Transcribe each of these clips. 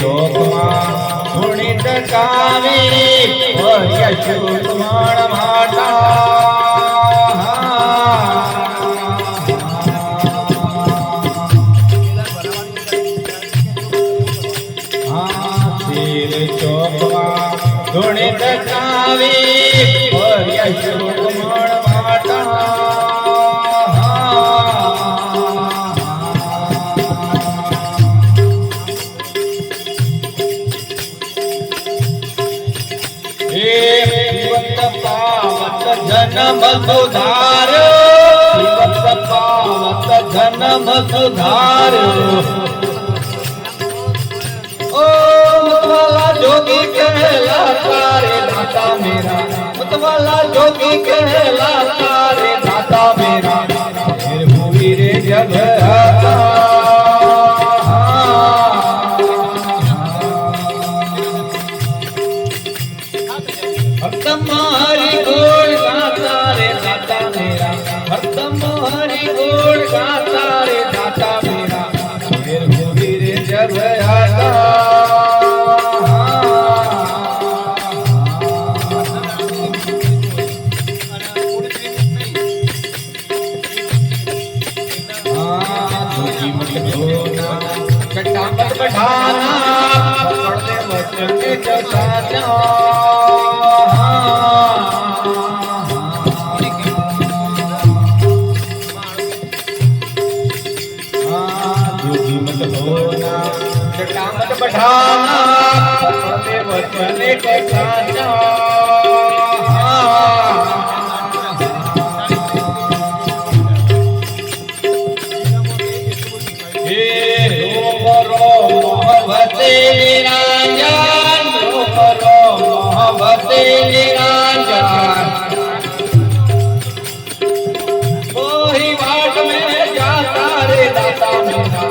लोकमा गुणित कावी यशोमान माता गुणित कावी यशोमान माता जन्म सुधार पावत जन्म सुधार ओ मतवाला जोगी कहलाता रे दाता मेरा मतवाला जोगी कहलाता रे दाता मेरा फिर भूमि रे जग तुम्हारी गोड़ गाता रे दाता मेरा तुम्हारी गोड़ गाता रे दाता मेरा फिर भूमि रे जब आता चट्टान बढ़ाना पकड़ते वचन के चौथा चट्टान बढ़ाना पकड़ते वचन के चौथा भगवते निरंजन भगवते निरंजन वही बाट में जाता रे दाता मेरा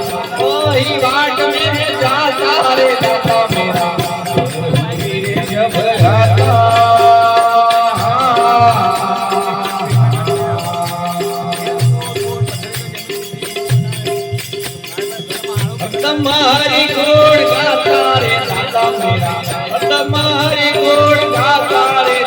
वही बाट में जाता रे दाता मेरा मेरे जब आता तुम्हारी गोड़ गाता रे दाता मेरा तुम्हारी गोड़ गाता रे